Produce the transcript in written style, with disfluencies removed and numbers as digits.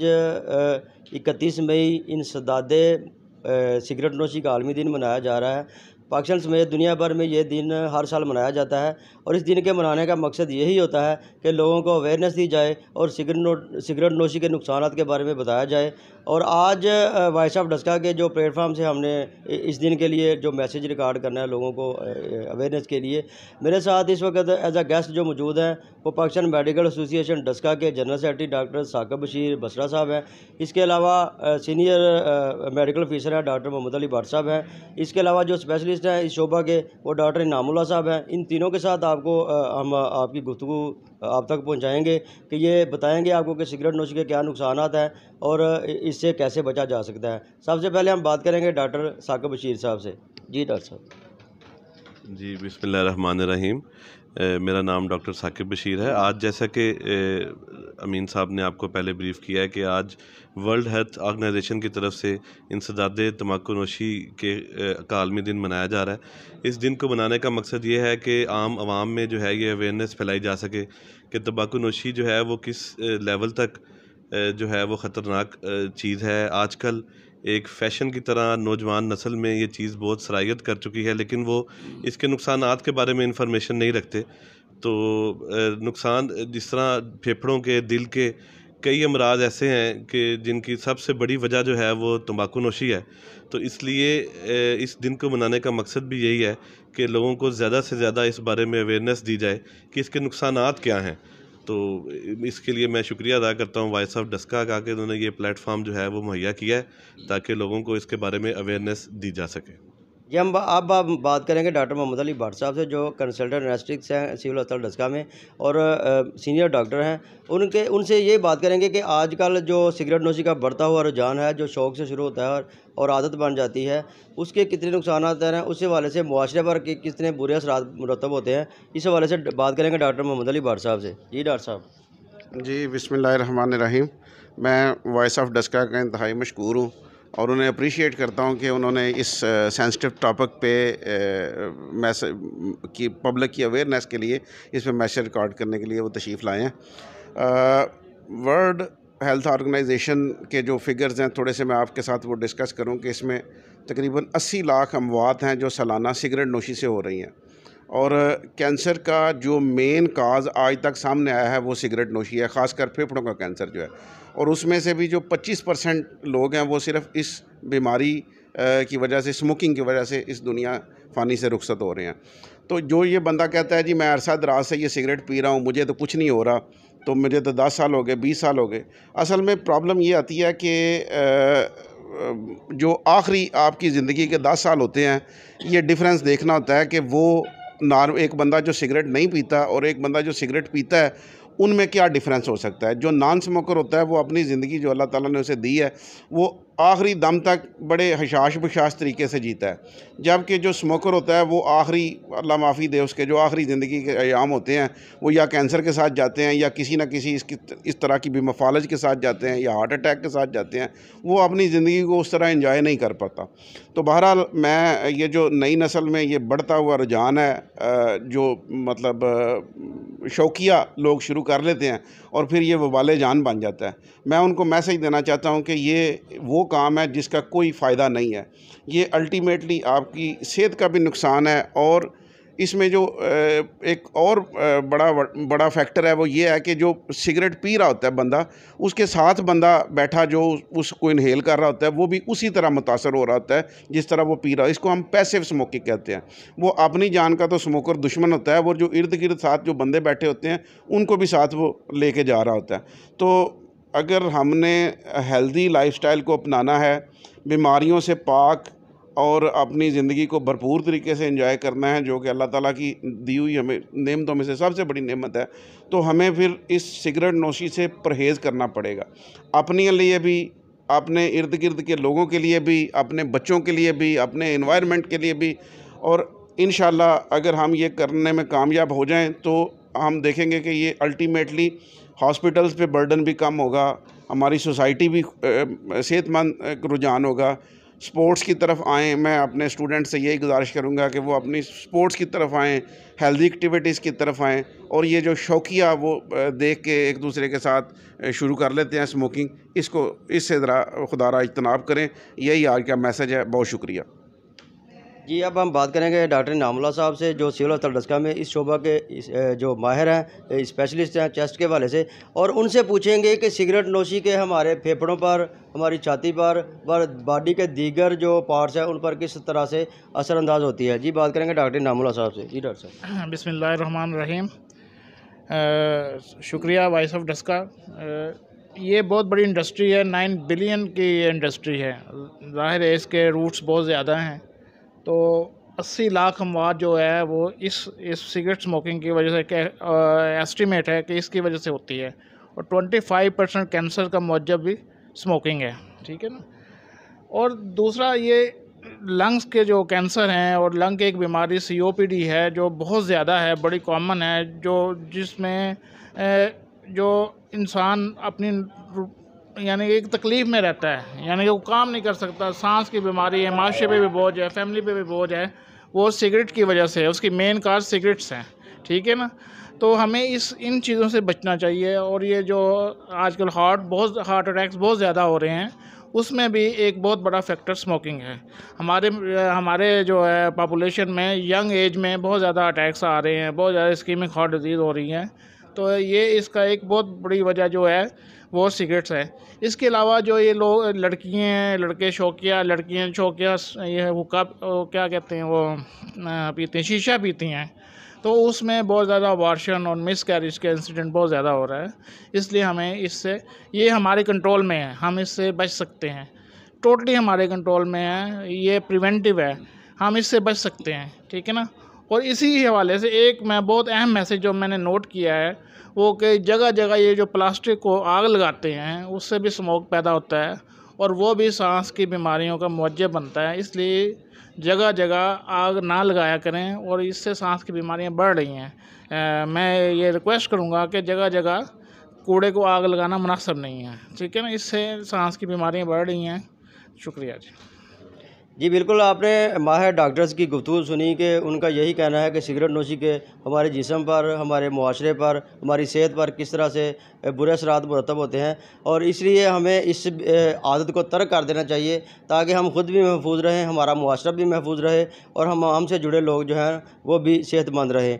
आज 31 मई इंसदादे सिगरेट नोशी का आलमी दिन मनाया जा रहा है। पाकिस्तान समेत दुनिया भर में ये दिन हर साल मनाया जाता है और इस दिन के मनाने का मकसद यही होता है कि लोगों को अवेयरनेस दी जाए और सिगरेट नोशी के नुकसानात के बारे में बताया जाए। और आज वॉइस ऑफ डस्का के जो प्लेटफार्म से हमने इस दिन के लिए जो मैसेज रिकॉर्ड करना है लोगों को अवेयरनेस के लिए, मेरे साथ इस वक्त एज अ गेस्ट जो मौजूद हैं वो पाकिस्तान मेडिकल एसोसिएशन डस्का के general secretary doctor Saqib Bashir Basra साहब हैं। इसके अलावा सीनियर मेडिकल ऑफिसर हैं डॉक्टर मोहम्मद अली भट्ट साहब हैं। इसके अलावा जो स्पेशलिस्ट हैं इस शोबा के वो डॉक्टर इनामुल्लाह साहब हैं। इन तीनों के साथ आपको हम आपकी गुफ्तगू आप तक पहुंचाएंगे कि ये बताएंगे आपको कि सिगरेट नोशी के क्या नुकसानात हैं और इससे कैसे बचा जा सकता है। सबसे पहले हम बात करेंगे डॉक्टर साकिब बशीर साहब से। जी डॉक्टर साहब। जी बिस्मिल्लाहिर्रहमानिर्रहीम। मेरा नाम डॉक्टर साकिब बशीर है। आज जैसा कि अमीन साहब ने आपको पहले ब्रीफ़ किया है कि आज वर्ल्ड हेल्थ ऑर्गेनाइजेशन की तरफ से इंसदादे तंबाकू नोशी का आलमी दिन मनाया जा रहा है। इस दिन को मनाने का मकसद ये है कि आम आवाम में जो है ये अवेयरनेस फैलाई जा सके कि तंबाकू नोशी जो है वो किस लेवल तक जो है वो ख़तरनाक चीज़ है। आजकल एक फ़ैशन की तरह नौजवान नस्ल में ये चीज़ बहुत सरायत कर चुकी है, लेकिन वो इसके नुकसानात के बारे में इंफॉर्मेशन नहीं रखते। तो नुकसान जिस तरह फेफड़ों के, दिल के कई अमराज ऐसे हैं कि जिनकी सबसे बड़ी वजह जो है वो तंबाकू नोशी है। तो इसलिए इस दिन को मनाने का मकसद भी यही है कि लोगों को ज़्यादा से ज़्यादा इस बारे में अवेयरनेस दी जाए कि इसके नुकसानात क्या हैं। तो इसके लिए मैं शुक्रिया अदा करता हूँ वॉइस ऑफ डस्का का कि उन्होंने ये प्लेटफॉर्म जो है वो मुहैया किया है ताकि लोगों को इसके बारे में अवेयरनेस दी जा सके। जी हम अब बात करेंगे डॉक्टर मोहम्मद अली भट्ट साहब से जो कंसल्टेंट एनेस्थेटिक्स हैं सिविल अस्पताल डस्का में और सीनियर डॉक्टर हैं। उनसे ये बात करेंगे कि आजकल जो सिगरेट नोशी का बढ़ता हुआ रुझान है जो शौक़ से शुरू होता है और आदत बन जाती है, उसके कितने नुकसान हैं, उस हवाले से मुआशरे पर कितने बुरे असरात मुरतब होते हैं, इस हवाले से बात करेंगे डॉक्टर मोहम्मद अली भट्ट साहब से। जी डॉक्टर साहब। जी बिस्मिल्लाहिर्रहमानिर्रहीम। मैं वॉइस ऑफ डस्का का इंतहाई मशकूर हूँ और उन्हें अप्रिशिएट करता हूँ कि उन्होंने इस सेंसिटिव टॉपिक पे मैसेज की पब्लिक की अवेयरनेस के लिए इस पे मैसेज रिकॉर्ड करने के लिए वो तशरीफ़ लाए हैं। वर्ल्ड हेल्थ ऑर्गेनाइजेशन के जो फिगर्स हैं थोड़े से मैं आपके साथ वो डिस्कस करूँ कि इसमें तकरीबन 80 लाख अमवात हैं जो सालाना सिगरेट नोशी से हो रही हैं और कैंसर का जो मेन काज आज तक सामने आया है वो सिगरेट नोशी है, ख़ासकर फेफड़ों का कैंसर जो है। और उसमें से भी जो 25% लोग हैं वो सिर्फ इस बीमारी की वजह से, स्मोकिंग की वजह से इस दुनिया फ़ानी से रुखसत हो रहे हैं। तो जो ये बंदा कहता है जी मैं अरसा दराज से ये सिगरेट पी रहा हूँ, मुझे तो कुछ नहीं हो रहा, तो मुझे तो 10 साल हो गए, 20 साल हो गए। असल में प्रॉब्लम ये आती है कि जो आखिरी आपकी ज़िंदगी के 10 साल होते हैं, ये डिफरेंस देखना होता है कि वो एक बंदा जो सिगरेट नहीं पीता और एक बंदा जो सिगरेट पीता है उनमें क्या डिफरेंस हो सकता है। जो नॉन स्मोकर होता है वो अपनी ज़िंदगी जो अल्लाह ताला ने उसे दी है वो आखिरी दम तक बड़े हशाश बशाश तरीके से जीता है, जबकि जो स्मोकर होता है वो आखिरी, अल्लाह माफ़ी दे, उसके जो आखिरी ज़िंदगी के अयाम होते हैं वो या कैंसर के साथ जाते हैं या किसी न किसी इस तरह की भी मफालज के साथ जाते हैं या हार्ट अटैक के साथ जाते हैं। वो अपनी ज़िंदगी को उस तरह एंजॉय नहीं कर पाता। तो बहरहाल मैं ये जो नई नस्ल में ये बढ़ता हुआ रुझान है जो मतलब शौकिया लोग शुरू कर लेते हैं और फिर ये वबाले जान बन जाता है, मैं उनको मैसेज देना चाहता हूँ कि ये वो काम है जिसका कोई फ़ायदा नहीं है। ये अल्टीमेटली आपकी सेहत का भी नुकसान है और इसमें जो एक और बड़ा फैक्टर है वो ये है कि जो सिगरेट पी रहा होता है बंदा, उसके साथ बंदा बैठा जो उसको इनहेल कर रहा होता है वो भी उसी तरह मुतासर हो रहा होता है जिस तरह वो पी रहा है। इसको हम पैसिव स्मोकिंग कहते हैं। वो अपनी जान का तो स्मोकर दुश्मन होता है, वो जो इर्द गिर्द साथ जो बंदे बैठे होते हैं उनको भी साथ वो लेके जा रहा होता है। तो अगर हमने हेल्दी लाइफस्टाइल को अपनाना है, बीमारियों से पाक और अपनी ज़िंदगी को भरपूर तरीके से एंजॉय करना है, जो कि अल्लाह ताला की दी हुई हमें नेमतों में से सबसे बड़ी नेमत है, तो हमें फिर इस सिगरेट नोशी से परहेज़ करना पड़ेगा। अपने लिए भी, अपने इर्द गिर्द के लोगों के लिए भी, अपने बच्चों के लिए भी, अपने एनवायरनमेंट के लिए भी। और इंशाल्लाह अगर हम ये करने में कामयाब हो जाएं तो हम देखेंगे कि ये अल्टीमेटली हॉस्पिटल्स पे बर्डन भी कम होगा, हमारी सोसाइटी भी सेहतमंद रुझान होगा, स्पोर्ट्स की तरफ आएँ। मैं अपने स्टूडेंट से यही गुजारिश करूँगा कि वो अपनी स्पोर्ट्स की तरफ आएँ, हेल्दी एक्टिविटीज़ की तरफ आएँ, और ये जो शौकिया वो देख के एक दूसरे के साथ शुरू कर लेते हैं स्मोकिंग, इससे ज़रा खुदारा इज्तनाब करें। यही आज का मैसेज है। बहुत शुक्रिया। जी, अब हम बात करेंगे डॉक्टर नामुल्लाह साहब से, जो सिविल अस्पताल डस्का में इस शोबा के जो माहिर हैं, स्पेशलिस्ट हैं चेस्ट के हवाले से, और उनसे पूछेंगे कि सिगरेट नोशी के हमारे फेफड़ों पर, हमारी छाती पर बॉडी के दीगर जो पार्ट्स हैं उन पर किस तरह से असरअंदाज होती है। जी, बात करेंगे डॉक्टर नामुल्लाह साहब से। जी डॉक्टर साहब। बिस्मिल्लाहिर्रहमानिर्रहीम। शुक्रिया वॉइस ऑफ डस्का। ये बहुत बड़ी इंडस्ट्री है, 9 बिलियन की इंडस्ट्री है। ज़ाहिर है इसके रूट्स बहुत ज़्यादा हैं। तो 80 लाख अमवात जो है वो इस सिगरेट स्मोकिंग की वजह से एस्टिमेट है कि इसकी वजह से होती है, और 25% कैंसर का मौजब भी स्मोकिंग है। ठीक है ना। और दूसरा, ये लंग्स के जो कैंसर हैं और लंग की एक बीमारी COPD है जो बहुत ज़्यादा है, बड़ी कॉमन है, जिसमें जो इंसान अपनी यानी एक तकलीफ़ में रहता है, यानी कि वो काम नहीं कर सकता, सांस की बीमारी है, माशरे पे भी बोझ है, फैमिली पे भी बोझ है, वो सिगरेट की वजह से है। उसकी मेन काज सिगरेट्स हैं। ठीक है ना। तो हमें इन चीज़ों से बचना चाहिए। और ये जो आजकल हार्ट अटैक्स बहुत ज़्यादा हो रहे हैं, उसमें भी एक बहुत बड़ा फैक्टर स्मोकिंग है। हमारे जो है पॉपुलेशन में यंग एज में बहुत ज़्यादा अटैक्स आ रहे हैं, बहुत ज़्यादा इस्कीमिक हार्ट डिजीज़ हो रही है। तो ये इसका एक बहुत बड़ी वजह जो है वो सिगरेट्स है। इसके अलावा जो ये लोग लड़कियाँ हैं, लड़कियाँ शौकिया ये हुक्का क्या कहते हैं वो पीते हैं, शीशा पीती हैं, तो उसमें बहुत ज़्यादा अबॉर्शन और मिसकैरेज का इंसिडेंट बहुत ज़्यादा हो रहा है। इसलिए हमें ये हमारे कंट्रोल में है, हम इससे बच सकते हैं, टोटली हमारे कंट्रोल में है, ये प्रिवेंटिव है, हम इससे बच सकते हैं। ठीक है ना। और इसी हवाले से एक मैं बहुत अहम मैसेज जो मैंने नोट किया है वो कि जगह जगह ये जो प्लास्टिक को आग लगाते हैं उससे भी स्मोक पैदा होता है, और वो भी सांस की बीमारियों का मौजब बनता है। इसलिए जगह जगह आग ना लगाया करें, और इससे सांस की बीमारियां बढ़ रही हैं। मैं ये रिक्वेस्ट करूँगा कि जगह जगह कूड़े को आग लगाना मुनासिब नहीं है। ठीक है ना। इससे सांस की बीमारियां बढ़ रही हैं। शुक्रिया जी। जी बिल्कुल, आपने माहिर डॉक्टर्स की गुफ्तगू सुनी कि उनका यही कहना है कि सिगरेट नोशी के हमारे जिस्म पर, हमारे मुआशरे पर, हमारी सेहत पर किस तरह से बुरे असरात मुरतब होते हैं, और इसलिए हमें इस आदत को तर्क कर देना चाहिए ताकि हम खुद भी महफूज रहें, हमारा मुआशरा भी महफूज रहे, और हमसे जुड़े लोग जो हैं वो भी सेहतमंद रहें।